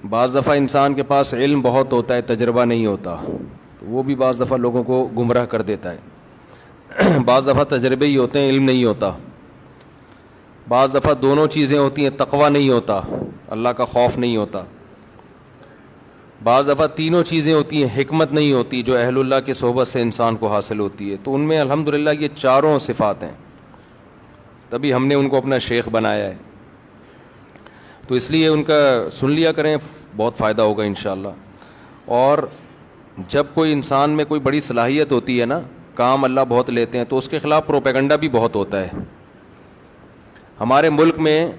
بعض دفعہ انسان کے پاس علم بہت ہوتا ہے، تجربہ نہیں ہوتا، تو وہ بھی بعض دفعہ لوگوں کو گمراہ کر دیتا ہے. بعض دفعہ تجربے ہی ہوتے ہیں، علم نہیں ہوتا. بعض دفعہ دونوں چیزیں ہوتی ہیں، تقویٰ نہیں ہوتا، اللہ کا خوف نہیں ہوتا. بعض دفعہ تینوں چیزیں ہوتی ہیں، حکمت نہیں ہوتی جو اہل اللہ کی صحبت سے انسان کو حاصل ہوتی ہے. تو ان میں الحمدللہ یہ چاروں صفات ہیں، تبھی ہم نے ان کو اپنا شیخ بنایا ہے. تو اس لیے ان کا سن لیا کریں، بہت فائدہ ہوگا انشاءاللہ. اور جب کوئی انسان میں کوئی بڑی صلاحیت ہوتی ہے نا، کام اللہ بہت لیتے ہیں، تو اس کے خلاف پروپیگنڈا بھی بہت ہوتا ہے. ہمارے ملک میں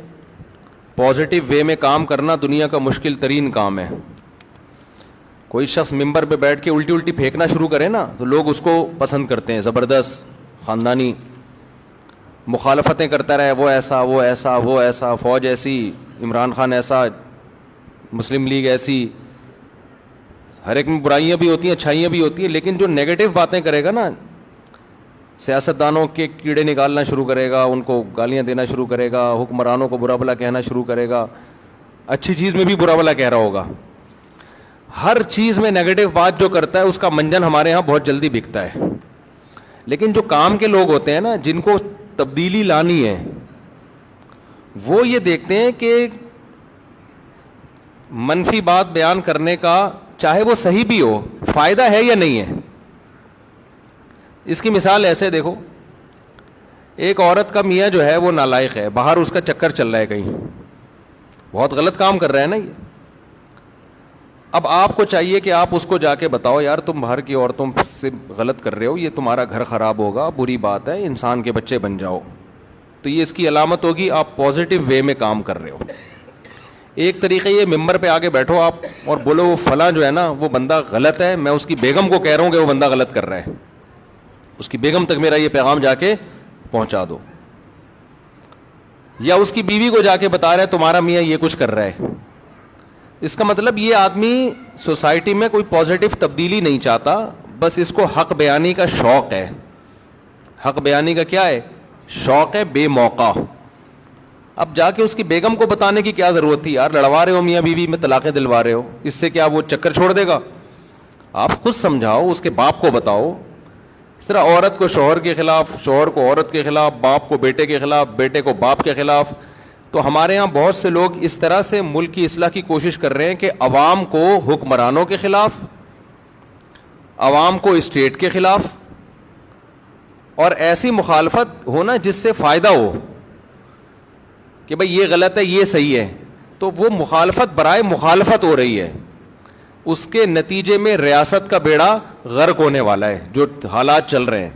پازیٹیو وے میں کام کرنا دنیا کا مشکل ترین کام ہے. کوئی شخص ممبر پہ بیٹھ کے الٹی پھینکنا شروع کرے نا، تو لوگ اس کو پسند کرتے ہیں. زبردست خاندانی مخالفتیں کرتا رہے، وہ ایسا وہ ایسا وہ ایسا، فوج ایسی، عمران خان ایسا، مسلم لیگ ایسی. ہر ایک میں برائیاں بھی ہوتی ہیں، اچھائیاں بھی ہوتی ہیں، لیکن جو نیگیٹو باتیں کرے گا نا، سیاستدانوں کے کیڑے نکالنا شروع کرے گا، ان کو گالیاں دینا شروع کرے گا، حکمرانوں کو برا بھلا کہنا شروع کرے گا، اچھی چیز میں بھی برا بھلا کہہ رہا ہوگا. ہر چیز میں نیگیٹو بات جو کرتا ہے اس کا منجن ہمارے ہاں بہت جلدی بکتا ہے. لیکن جو کام کے لوگ ہوتے ہیں نا، جن کو تبدیلی لانی ہے، وہ یہ دیکھتے ہیں کہ منفی بات بیان کرنے کا، چاہے وہ صحیح بھی ہو، فائدہ ہے یا نہیں ہے. اس کی مثال ایسے دیکھو، ایک عورت کا میاں جو ہے وہ نالائق ہے، باہر اس کا چکر چل رہا ہے، کہیں بہت غلط کام کر رہا ہے نا یہ. اب آپ کو چاہیے کہ آپ اس کو جا کے بتاؤ، یار تم باہر کی عورتوں سے غلط کر رہے ہو، یہ تمہارا گھر خراب ہوگا، بری بات ہے، انسان کے بچے بن جاؤ. تو یہ اس کی علامت ہوگی آپ پازیٹیو وے میں کام کر رہے ہو. ایک طریقہ یہ ممبر پہ آگے بیٹھو آپ اور بولو وہ فلاں جو ہے نا وہ بندہ غلط ہے، میں اس کی بیگم کو کہہ رہا ہوں کہ وہ بندہ غلط کر رہا ہے، اس کی بیگم تک میرا یہ پیغام جا کے پہنچا دو. یا اس کی بیوی کو جا کے بتا رہا ہے تمہارا میاں یہ کچھ کر رہا ہے. اس کا مطلب یہ آدمی سوسائٹی میں کوئی پازیٹیو تبدیلی نہیں چاہتا، بس اس کو حق بیانی کا شوق ہے. حق بیانی کا کیا ہے؟ شوق ہے بے موقع. اب جا کے اس کی بیگم کو بتانے کی کیا ضرورت تھی؟ یار لڑوا رہے ہو میاں بیوی میں، طلاقیں دلوا رہے ہو، اس سے کیا وہ چکر چھوڑ دے گا؟ آپ خود سمجھاؤ، اس کے باپ کو بتاؤ. اس طرح عورت کو شوہر کے خلاف، شوہر کو عورت کے خلاف، باپ کو بیٹے کے خلاف، بیٹے کو باپ کے خلاف. تو ہمارے یہاں بہت سے لوگ اس طرح سے ملک کی اصلاح کی کوشش کر رہے ہیں کہ عوام کو حکمرانوں کے خلاف، عوام کو اسٹیٹ کے خلاف، اور ایسی مخالفت ہونا جس سے فائدہ ہو کہ بھئی یہ غلط ہے یہ صحیح ہے. تو وہ مخالفت برائے مخالفت ہو رہی ہے، اس کے نتیجے میں ریاست کا بیڑا غرق ہونے والا ہے جو حالات چل رہے ہیں.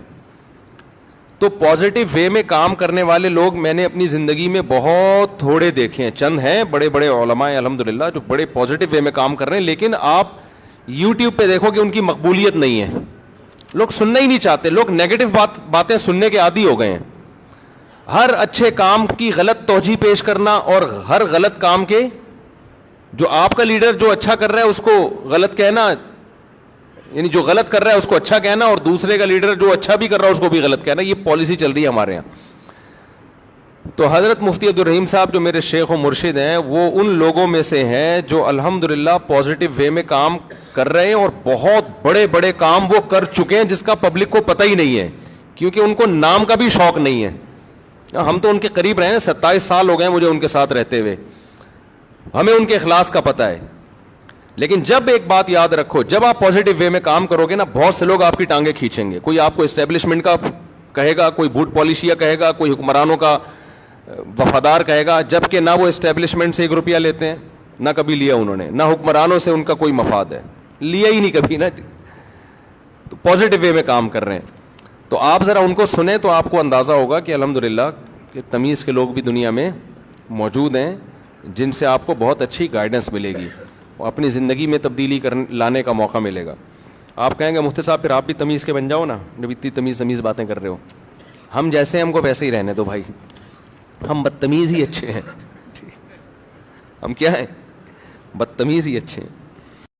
تو پازیٹیو وے میں کام کرنے والے لوگ میں نے اپنی زندگی میں بہت تھوڑے دیکھے ہیں. چند ہیں بڑے بڑے علماء الحمدللہ جو بڑے پازیٹیو وے میں کام کر رہے ہیں، لیکن آپ یوٹیوب پہ دیکھو کہ ان کی مقبولیت نہیں ہے. لوگ سننا ہی نہیں چاہتے، لوگ نیگیٹو باتیں سننے کے عادی ہو گئے ہیں. ہر اچھے کام کی غلط توجیہ پیش کرنا، اور ہر غلط کام کے، جو آپ کا لیڈر جو اچھا کر رہا ہے اس کو غلط کہنا، یعنی جو غلط کر رہا ہے اس کو اچھا کہنا، اور دوسرے کا لیڈر جو اچھا بھی کر رہا ہے اس کو بھی غلط کہنا. یہ پالیسی چل رہی ہے ہمارے یہاں. تو حضرت مفتی عبدالرحیم صاحب جو میرے شیخ و مرشد ہیں، وہ ان لوگوں میں سے ہیں جو الحمدللہ پازیٹیو وے میں کام کر رہے ہیں، اور بہت بڑے بڑے کام وہ کر چکے ہیں جس کا پبلک کو پتہ ہی نہیں ہے، کیونکہ ان کو نام کا بھی شوق نہیں ہے. ہم تو ان کے قریب رہے ہیں، 27 سال ہو گئے مجھے ان کے ساتھ رہتے ہوئے، ہمیں ان کے اخلاص کا پتہ ہے. لیکن جب ایک بات یاد رکھو، جب آپ پازیٹیو وے میں کام کرو گے نا، بہت سے لوگ آپ کی ٹانگیں کھینچیں گے. کوئی آپ کو اسٹیبلشمنٹ کا کہے گا، کوئی بھوٹ پالیشیا کہے گا، کوئی حکمرانوں کا وفادار کہے گا، جبکہ نہ وہ اسٹیبلشمنٹ سے 1 روپیہ لیتے ہیں، نہ کبھی لیا انہوں نے، نہ حکمرانوں سے ان کا کوئی مفاد ہے، لیا ہی نہیں کبھی نا. تو پازیٹیو وے میں کام کر رہے ہیں. تو آپ ذرا ان کو سنیں تو آپ کو اندازہ ہوگا کہ الحمدللہ کہ تمیز کے لوگ بھی دنیا میں موجود ہیں جن سے آپ کو بہت اچھی گائیڈنس ملے گی اور اپنی زندگی میں تبدیلی لانے کا موقع ملے گا. آپ کہیں گے مفتی صاحب پھر آپ بھی تمیز کے بن جاؤ نا، جب اتنی تمیز باتیں کر رہے ہو. ہم جیسے ہیں ہم کو ویسے ہی رہنے دو بھائی، ہم بدتمیز ہی اچھے ہیں. ہم کیا ہیں؟ بدتمیز ہی اچھے ہیں.